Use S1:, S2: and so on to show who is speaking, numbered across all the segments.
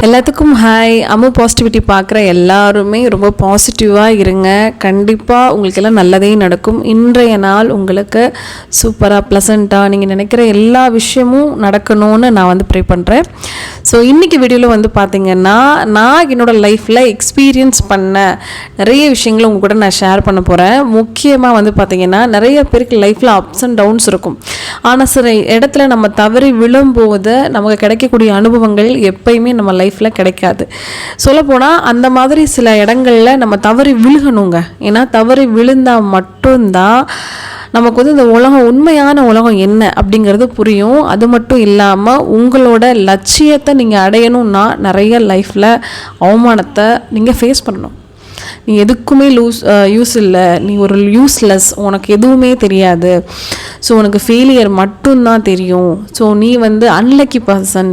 S1: எல்லாத்துக்கும் hi. Ammu positivity பார்க்குற எல்லாருமே ரொம்ப பாசிட்டிவாக இருங்க. கண்டிப்பாக உங்களுக்கு எல்லாம் நல்லதே நடக்கும். இன்றைய நாள் உங்களுக்கு சூப்பராக ப்ளசண்ட்டாக நீங்கள் நினைக்கிற எல்லா விஷயமும் நடக்கணும்னு நான் ப்ரே பண்ணுறேன். ஸோ இன்றைக்கி வீடியோவில் பார்த்திங்கன்னா நான் என்னோடய லைஃப்பில் எக்ஸ்பீரியன்ஸ் பண்ண நிறைய விஷயங்களை உங்கள் கூட நான் ஷேர் பண்ண போகிறேன். முக்கியமாக பார்த்திங்கன்னா நிறைய பேருக்கு லைஃப்பில் அப்ஸ் அண்ட் டவுன்ஸ் இருக்கும். ஆனால் சில இடத்துல நம்ம தவறி விழும்போது நமக்கு கிடைக்கக்கூடிய அனுபவங்கள் எப்பயுமே நம்ம லைஃப்பில் கிடைக்காது. சொல்லப்போனால் அந்த மாதிரி சில இடங்களில் நம்ம தவறி விழுகணுங்க. ஏன்னா தவறி விழுந்தால் மட்டும்தான் நமக்கு இந்த உலகம் உண்மையான உலகம் என்ன அப்படிங்கிறது புரியும். அது மட்டும் இல்லாமல் உங்களோட லட்சியத்தை நீங்கள் அடையணும்னா நிறைய லைஃப்பில் அவமானத்தை நீங்கள் ஃபேஸ் பண்ணணும். நீ எதுக்குமே யூஸ் இல்லை, நீ ஒரு யூஸ்லெஸ், உனக்கு எதுவுமே தெரியாது, ஸோ உனக்கு ஃபெயிலியர் மட்டும்தான் தெரியும், ஸோ நீ அன்லக்கி பர்சன்,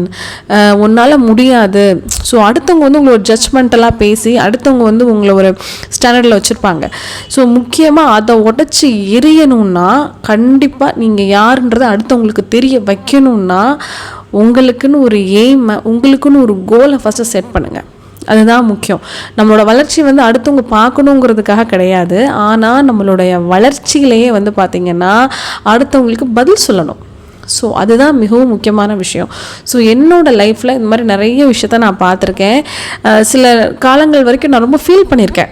S1: உன்னால் முடியாது. ஸோ அடுத்தவங்க உங்களை ஒரு ஜட்ஜ்மெண்டெல்லாம் பேசி அடுத்தவங்க உங்களை ஒரு ஸ்டாண்டர்டில் வச்சுருப்பாங்க. ஸோ முக்கியமாக அதை உடச்சி எரியணும்னா கண்டிப்பாக நீங்கள் யாருன்றதை அடுத்தவங்களுக்கு தெரிய வைக்கணும்னா உங்களுக்குன்னு ஒரு எய்மை, உங்களுக்குன்னு ஒரு கோலை ஃபஸ்ட்டு செட் பண்ணுங்கள். அதுதான் முக்கியம். நம்மளோட வளர்ச்சி அடுத்தவங்க பார்க்கணுங்கிறதுக்காக கிடையாது. ஆனால் நம்மளுடைய வளர்ச்சியிலேயே பார்த்திங்கன்னா அடுத்தவங்களுக்கு பதில் சொல்லணும். ஸோ அதுதான் மிகவும் முக்கியமான விஷயம். ஸோ என்னோடய லைஃப்பில் இந்த மாதிரி நிறைய விஷயத்த நான் பார்த்துருக்கேன். சில காலங்கள் வரைக்கும் நான் ரொம்ப ஃபீல் பண்ணியிருக்கேன்.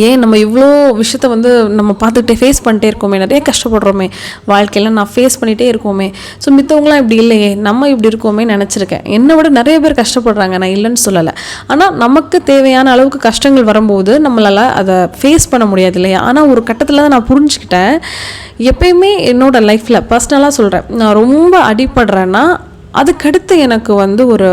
S1: ஏன் நம்ம இவ்வளோ விஷயத்த நம்ம பார்த்துக்கிட்டே ஃபேஸ் பண்ணிட்டே இருக்கோமே, நிறைய கஷ்டப்படுறோமே வாழ்க்கையில், நான் ஃபேஸ் பண்ணிகிட்டே இருக்கோமே, ஸோ மித்தவங்களாம் இப்படி இல்லையே, நம்ம இப்படி இருக்கோமே நினச்சிருக்கேன். என்னை விட நிறைய பேர் கஷ்டப்படுறாங்க, நான் இல்லைன்னு சொல்லலை. ஆனால் நமக்கு தேவையான அளவுக்கு கஷ்டங்கள் வரும்போது நம்மளால் அதை ஃபேஸ் பண்ண முடியாது இல்லையா. ஆனால் ஒரு கட்டத்தில் தான் நான் புரிஞ்சுக்கிட்டேன், எப்பயுமே என்னோடய லைஃப்பில் பர்சனலாக சொல்கிறேன், நான் ரொம்ப அடிபடுறேன்னா அதுக்கடுத்து எனக்கு ஒரு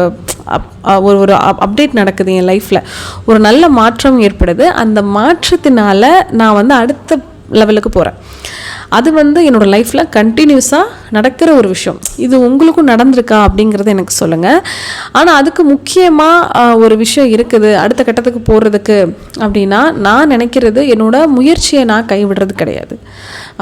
S1: ஒரு அப்டேட் நடக்குது என் லைஃப்பில், ஒரு நல்ல மாற்றம் ஏற்படுது. அந்த மாற்றத்தினால நான் அடுத்த லெவலுக்கு போகிறேன். அது என்னோடய லைஃப்பில் கண்டினியூஸாக நடக்கிற ஒரு விஷயம். இது உங்களுக்கும் நடந்திருக்கா அப்படிங்கிறத எனக்கு சொல்லுங்கள். ஆனால் அதுக்கு முக்கியமாக ஒரு விஷயம் இருக்குது அடுத்த கட்டத்துக்கு போகிறதுக்கு அப்படின்னா, நான் நினைக்கிறது என்னோடய முயற்சியை நான் கைவிடுறது கிடையாது.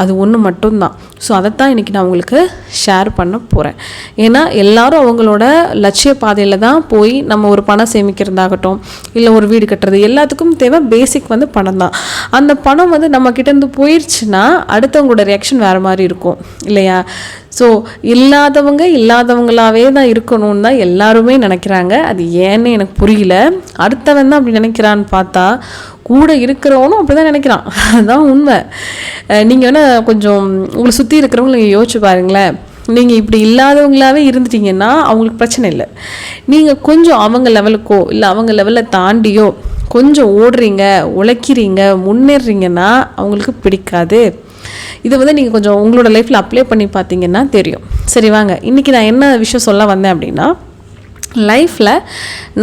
S1: அது ஒன்று மட்டும்தான். ஸோ அதைத்தான் இன்றைக்கி நான் உங்களுக்கு ஷேர் பண்ண போகிறேன். ஏன்னா எல்லோரும் அவங்களோட லட்சிய பாதையில் தான் போய் நம்ம ஒரு பணம் சேமிக்கிறதாகட்டும், இல்லை ஒரு வீடு கட்டுறது, எல்லாத்துக்கும் தேவை பேசிக் பணம் தான். அந்த பணம் நம்ம கிட்டேருந்து போயிடுச்சுன்னா அடுத்தவங்களோட ரியாக்ஷன் வேறு மாதிரி இருக்கும் இல்லையா. ஸோ இல்லாதவங்களாவே தான் இருக்கணும்னு தான் எல்லாருமே நினைக்கிறாங்க. அது ஏன்னு எனக்கு புரியல. அடுத்தவன் தான் அப்படி நினைக்கிறான்னு பார்த்தா கூட இருக்கிறவனும் அப்படி தான் நினைக்கிறான். அதுதான் உண்மை. நீங்கள் கொஞ்சம் உங்களை சுற்றி இருக்கிறவங்க நீங்கள் யோசிச்சு பாருங்களேன். நீங்கள் இப்படி இல்லாதவங்களாவே இருந்துட்டீங்கன்னா அவங்களுக்கு பிரச்சனை இல்லை. நீங்கள் கொஞ்சம் அவங்க லெவலுக்கோ இல்லை அவங்க லெவலில் தாண்டியோ கொஞ்சம் ஓடுறீங்க, உழைக்கிறீங்க, முன்னேறீங்கன்னா அவங்களுக்கு பிடிக்காது. இதை நீங்கள் கொஞ்சம் உங்களோட லைஃப்பில் அப்ளை பண்ணி பார்த்தீங்கன்னா தெரியும். சரி வாங்க, இன்றைக்கி நான் என்ன விஷயம் சொல்ல வந்தேன் அப்படின்னா, லைஃப்பில்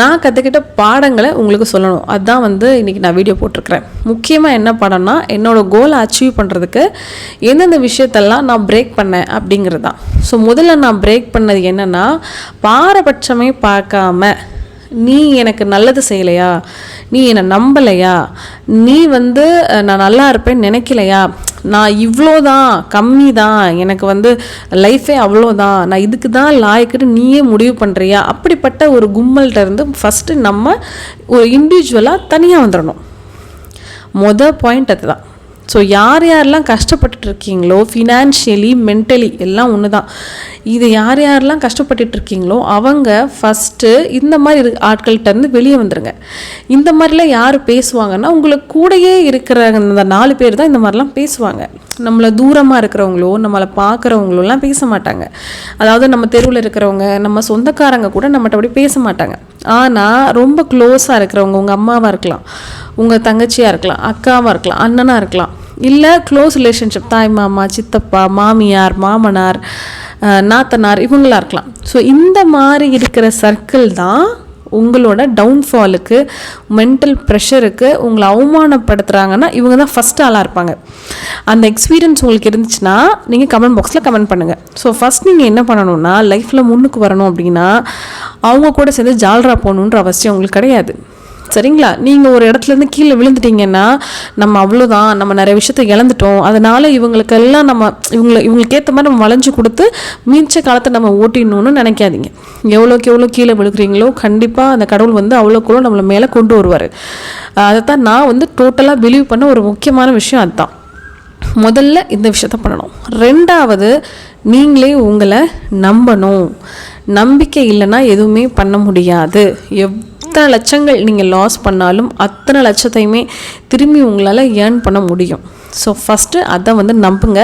S1: நான் கற்றுக்கிட்ட பாடங்களை உங்களுக்கு சொல்லணும். அதுதான் இன்றைக்கி நான் வீடியோ போட்டிருக்கிறேன். முக்கியமாக என்ன பாடம்னா, என்னோடய கோலை அச்சீவ் பண்ணுறதுக்கு எந்தெந்த விஷயத்தெல்லாம் நான் பிரேக் பண்ணேன் அப்படிங்கிறது தான். ஸோ முதல்ல நான் பிரேக் பண்ணது என்னென்னா, பாரபட்சமே பார்க்காம, நீ எனக்கு நல்லது செய்யலையா, நீ என்னை நம்பலையா, நீ நான் நல்லா இருப்பேன்னு நினைக்கலையா, நான் இவ்வளோதான், கம்மி தான், எனக்கு லைஃபே அவ்வளோதான், நான் இதுக்கு தான் லாய்க்குன்னு நீயே முடிவு பண்ணுறியா, அப்படிப்பட்ட ஒரு கும்பல்கிட்ட இருந்து ஃபஸ்ட்டு நம்ம ஒரு இண்டிவிஜுவலாக தனியாக வந்துடணும். பாயிண்ட் அதுதான். ஸோ யார் யாரெல்லாம் கஷ்டப்பட்டுட்டு இருக்கீங்களோ, ஃபினான்ஷியலி மென்டலி எல்லாம் ஒன்று தான், இது யார் யாரெல்லாம் கஷ்டப்பட்டுட்டு இருக்கீங்களோ அவங்க ஃபஸ்ட்டு இந்த மாதிரி ஆட்கள்கிட்டருந்து வெளியே வந்துடுங்க. இந்த மாதிரிலாம் யார் பேசுவாங்கன்னா, உங்களுக்கு கூடயே இருக்கிற அந்த 4 பேர் தான் இந்த மாதிரிலாம் பேசுவாங்க. நம்மளை தூரமாக இருக்கிறவங்களோ நம்மளை பார்க்குறவங்களோலாம் பேச மாட்டாங்க. அதாவது நம்ம தெருவில் இருக்கிறவங்க, நம்ம சொந்தக்காரங்க கூட நம்மகிட்ட அப்படி பேச மாட்டாங்க. ஆனால் ரொம்ப க்ளோஸாக இருக்கிறவங்க, உங்கள் அம்மாவாக இருக்கலாம், உங்கள் தங்கச்சியாக இருக்கலாம், அக்காவாக இருக்கலாம், அண்ணனாக இருக்கலாம், இல்லை க்ளோஸ் ரிலேஷன்ஷிப் தாய் மாமா, சித்தப்பா, மாமியார், மாமனார், நாத்தனார், இவங்களாக இருக்கலாம். ஸோ இந்த மாதிரி இருக்கிற சர்க்கிள் தான் உங்களோட டவுன்ஃபாலுக்கு, மென்டல் ப்ரெஷருக்கு, உங்களை அவமானப்படுத்துகிறாங்கன்னா இவங்க தான் ஃபஸ்ட் ஆளாக இருப்பாங்க. அந்த எக்ஸ்பீரியன்ஸ் உங்களுக்கு இருந்துச்சுன்னா நீங்கள் கமெண்ட் பாக்ஸில் கமெண்ட் பண்ணுங்கள். ஸோ ஃபஸ்ட் நீங்கள் என்ன பண்ணணும்னா, லைஃப்பில் முன்னுக்கு வரணும் அப்படின்னா அவங்க கூட சேர்ந்து ஜால்ரா போகணுன்ற அவசியம் உங்களுக்கு கிடையாது. சரிங்களா? நீங்கள் ஒரு இடத்துலேருந்து கீழே விழுந்துட்டீங்கன்னா நம்ம அவ்வளோதான், நம்ம நிறைய விஷயத்தை இழந்துட்டோம், அதனால் இவங்களுக்கெல்லாம் இவங்களுக்கு ஏற்ற மாதிரி நம்ம வளைஞ்சு கொடுத்து மீச்ச காலத்தை நம்ம ஓட்டிடணும்னு நினைக்காதீங்க. எவ்வளோக்கு எவ்வளோ கீழே விழுகிறீங்களோ கண்டிப்பாக அந்த கடவுள் வந்து அவ்வளோக்குள்ள நம்மளை மேலே கொண்டு வருவார். அதைத்தான் நான் டோட்டலாக பிலீவ் பண்ண ஒரு முக்கியமான விஷயம் அதுதான். முதல்ல இந்த விஷயத்த பண்ணணும். ரெண்டாவது, நீங்களே உங்களை நம்பணும். நம்பிக்கை இல்லைன்னா எதுவுமே பண்ண முடியாது. எத்தனை லட்சங்கள் நீங்கள் லாஸ் பண்ணாலும் அத்தனை லட்சத்தையுமே திரும்பி உங்களால் ஏர்ன் பண்ண முடியும். ஸோ ஃபஸ்ட்டு அதை நம்புங்க.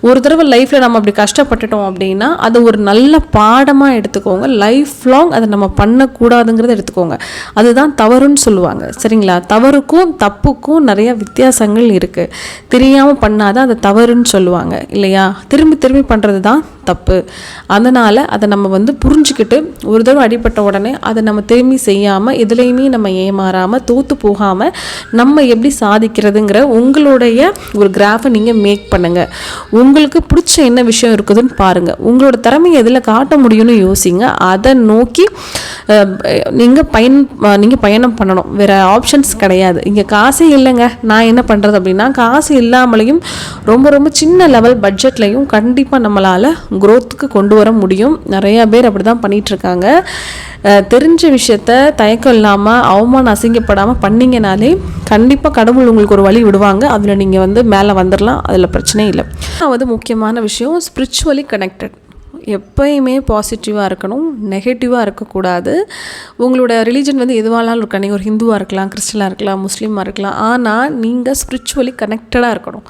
S1: ஒரு தடவை லைஃப்பில் நம்ம அப்படி கஷ்டப்பட்டுட்டோம் அப்படின்னா அது ஒரு நல்ல பாடமாக எடுத்துக்கோங்க. லைஃப் லாங் அதை நம்ம பண்ணக்கூடாதுங்கிறத எடுத்துக்கோங்க. அதுதான் தவறுன்னு சொல்லுவாங்க. சரிங்களா? தவறுக்கும் தப்புக்கும் நிறைய வித்தியாசங்கள் இருக்குது. தெரியாமல் பண்ணாத அதை தவறுன்னு சொல்லுவாங்க இல்லையா? திரும்பி திரும்பி பண்ணுறது தான் தப்பு. அதனால் அதை நம்ம புரிஞ்சுக்கிட்டு ஒரு தடவை அடிப்பட்ட உடனே அதை நம்ம திரும்பி செய்யாமல் எதுலேயுமே நம்ம ஏமாறாமல் தோற்று போகாமல் நம்ம எப்படி சாதிக்கிறதுங்கிற உங்களுடைய ஒரு கிராஃபை நீங்கள் மேக் பண்ணுங்கள். உங்களுக்கு பிடிச்ச என்ன விஷயம் இருக்குதுன்னு பாருங்கள். உங்களோட திறமையை எதில் காட்ட முடியும்னு யோசிங்க. அதை நோக்கி நீங்கள் பயணம் பண்ணணும். வேறு ஆப்ஷன்ஸ் கிடையாது. இங்கே காசே இல்லைங்க, நான் என்ன பண்ணுறது அப்படின்னா, காசு இல்லாமலையும் ரொம்ப ரொம்ப சின்ன லெவல் பட்ஜெட்லையும் கண்டிப்பாக நம்மளால் குரோத்துக்கு கொண்டு வர முடியும். நிறையா பேர் அப்படி தான் பண்ணிகிட்ருக்காங்க. தெரிஞ்ச விஷயத்த தயக்கம் இல்லாமல் அவமானம் அசிங்கப்படாமல் பண்ணிங்கனாலே கண்டிப்பாக கடவுள் உங்களுக்கு ஒரு வழி விடுவாங்க. அதில் நீங்கள் மேலே வந்துடலாம். அதில் பிரச்சனை இல்லை. முக்கியமான விஷயம், ஸ்பிரிச்சுவலி கனெக்டட். எப்பயுமே பாசிட்டிவாக இருக்கணும், நெகட்டிவாக இருக்கக்கூடாது. உங்களோட ரிலீஜன் எதுவானாலும் இருக்கலாம். நீங்கள் ஒரு ஹிந்துவாக இருக்கலாம், கிறிஸ்டினாக இருக்கலாம், முஸ்லீமாக இருக்கலாம். ஆனால் நீங்கள் ஸ்பிரிச்சுவலி கனெக்டடாக இருக்கணும்.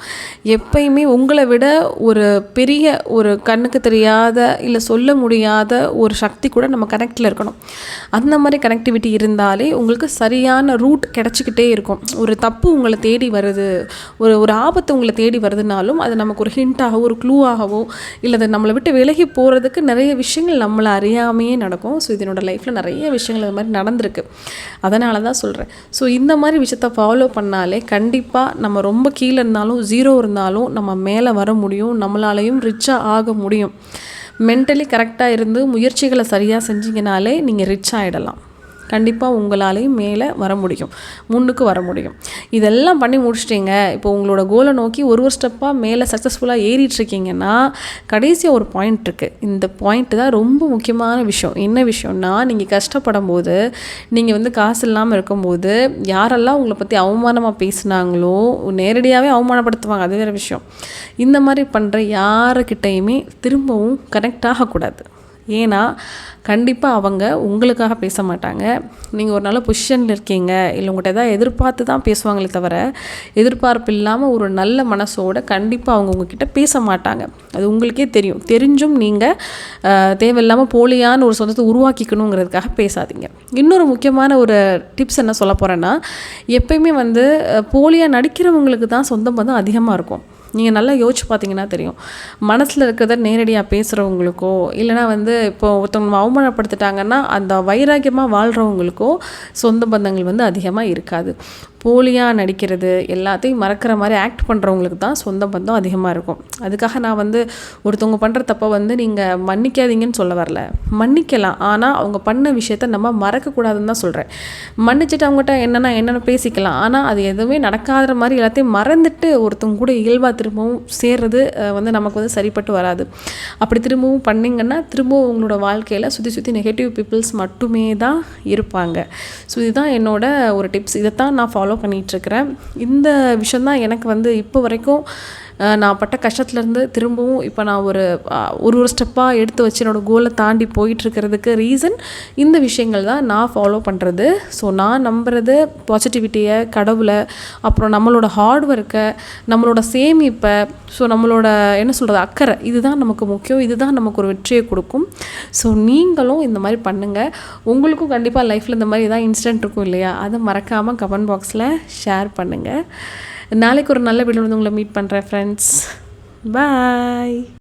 S1: எப்பயுமே உங்களை விட ஒரு பெரிய ஒரு கண்ணுக்கு தெரியாத இல்லை சொல்ல முடியாத ஒரு சக்தி கூட நம்ம கனெக்டில் இருக்கணும். அந்த மாதிரி கனெக்டிவிட்டி இருந்தாலே உங்களுக்கு சரியான ரூட் கிடச்சிக்கிட்டே இருக்கும். ஒரு தப்பு உங்களை தேடி வருது, ஒரு ஆபத்து உங்களை தேடி வருதுனாலும் அது நமக்கு ஒரு ஹிண்ட்டாகவோ ஒரு க்ளூவாகவோ இல்லை அதை நம்மளை விட்டு விலகி போகிறதுக்கு நிறைய விஷயங்கள் நம்மளை அறியாமையே நடக்கும். ஸோ இது என்னோடய லைஃப்பில் நிறைய விஷயங்கள் அது மாதிரி நடந்திருக்கு. அதனால தான் சொல்கிறேன். ஸோ இந்த மாதிரி விஷயத்த ஃபாலோ பண்ணாலே கண்டிப்பாக நம்ம ரொம்ப கீழே இருந்தாலும் ஜீரோ இருந்தாலும் நம்ம மேலே வர முடியும். நம்மளாலையும் ரிச்சாக ஆக முடியும். மென்டலி கரெக்டாக இருந்து முயற்சிகளை சரியாக செஞ்சிங்கனாலே நீங்கள் ரிச் ஆகிடலாம். கண்டிப்பாக உங்களாலையும் மேலே வர முடியும், முன்னுக்கு வர முடியும். இதெல்லாம் பண்ணி முடிச்சிட்டிங்க. இப்போ உங்களோட கோலை நோக்கி ஒரு ஸ்டெப்பாக மேலே சக்ஸஸ்ஃபுல்லாக ஏறிட்டுருக்கீங்கன்னா கடைசியாக ஒரு பாயிண்ட் இருக்குது. இந்த பாயிண்ட்டு தான் ரொம்ப முக்கியமான விஷயம். என்ன விஷயம்னா, நீங்கள் கஷ்டப்படும் போது, நீங்கள் காசு இல்லாமல் இருக்கும்போது யாரெல்லாம் உங்களை பற்றி அவமானமாக பேசுனாங்களோ நேரடியாகவே அவமானப்படுத்துவாங்க, அது வேறு விஷயம். இந்த மாதிரி பண்ணுற யாருக்கிட்டையுமே திரும்பவும் கனெக்ட் ஆகக்கூடாது. ஏன்னா கண்டிப்பாக அவங்க உங்களுக்காக பேச மாட்டாங்க. நீங்கள் ஒரு நல்ல பொசிஷனில் இருக்கீங்க, இல்லை உங்கள்கிட்ட எதாவது எதிர்பார்த்து தான் பேசுவாங்களே தவிர எதிர்பார்ப்பு இல்லாமல் ஒரு நல்ல மனசோடு கண்டிப்பாக அவங்க உங்ககிட்ட பேச மாட்டாங்க. அது உங்களுக்கே தெரியும். தெரிஞ்சும் நீங்கள் தேவையில்லாமல் போலியான ஒரு சொந்தத்தை உருவாக்கிக்கணுங்கிறதுக்காக பேசாதீங்க. இன்னொரு முக்கியமான ஒரு டிப்ஸ் என்ன சொல்ல போகிறேன்னா, எப்பயுமே போலியாக நடிக்கிறவங்களுக்கு தான் சொந்தம் அதிகமாக இருக்கும். நீங்கள் நல்லா யோசிச்சு பார்த்தீங்கன்னா தெரியும். மனசில் இருக்கிறத நேரடியாக பேசுகிறவங்களுக்கோ இல்லைனா இப்போ ஒருத்தவங்க அவமானப்படுத்திட்டாங்கன்னா அந்த வைராக்கியமாக வாழ்கிறவங்களுக்கோ சொந்த பந்தங்கள் அதிகமாக இருக்காது. போலியாக நடிக்கிறது, எல்லாத்தையும் மறக்கிற மாதிரி ஆக்ட் பண்ணுறவங்களுக்கு தான் சொந்த பந்தம் அதிகமாக இருக்கும். அதுக்காக நான் ஒருத்தவங்க பண்ணுற தப்பை நீங்கள் மன்னிக்காதீங்கன்னு சொல்ல வரல. மன்னிக்கலாம், ஆனால் அவங்க பண்ண விஷயத்த நம்ம மறக்கக்கூடாதுன்னு தான் சொல்கிறேன். மன்னிச்சுட்டு அவங்ககிட்ட என்னென்ன பேசிக்கலாம், ஆனால் அது எதுவுமே நடக்காத மாதிரி எல்லாத்தையும் மறந்துட்டு ஒருத்தவங்க கூட இயல்பாக திரும்பவும் சேர்றது நமக்கு சரிப்பட்டு வராது. அப்படி திரும்பவும் பண்ணிங்கன்னா திரும்பவும் உங்களோட வாழ்க்கையில் சுற்றி நெகட்டிவ் பீப்புள்ஸ் மட்டுமே தான் இருப்பாங்க. ஸோ இதுதான் என்னோட ஒரு டிப்ஸ். இதைத்தான் நான் ஃபாலோ பண்ணிகிட்ருக்கிறேன். இந்த விஷயந்தான் எனக்கு இப்போ வரைக்கும் நான் பட்ட கஷ்டத்துலேருந்து திரும்பவும் இப்போ நான் ஒரு ஸ்டெப்பாக எடுத்து வச்சு என்னோடய கோலை தாண்டி போயிட்டுருக்கிறதுக்கு ரீசன் இந்த விஷயங்கள் தான் நான் ஃபாலோ பண்ணுறது. ஸோ நான் நம்புறது பாசிட்டிவிட்டியை, கடவுளை, அப்புறம் நம்மளோட ஹார்ட் ஒர்க்கை, நம்மளோட சேமிப்பை, ஸோ நம்மளோட அக்கறை, இதுதான் நமக்கு முக்கியம். இதுதான் நமக்கு ஒரு வெற்றியை கொடுக்கும். ஸோ நீங்களும் இந்த மாதிரி பண்ணுங்கள். உங்களுக்கும் கண்டிப்பாக லைஃப்பில் இந்த மாதிரி ஏதாவது இன்சிடென்ட் இருக்கும் இல்லையா, அதை மறக்காமல் கமெண்ட் பாக்ஸில் ஷேர் பண்ணுங்கள். நாளைக்கு ஒரு நல்ல வீடியோ உங்களை மீட் பண்ணுறேன் ஃப்ரெண்ட்ஸ். பாய்.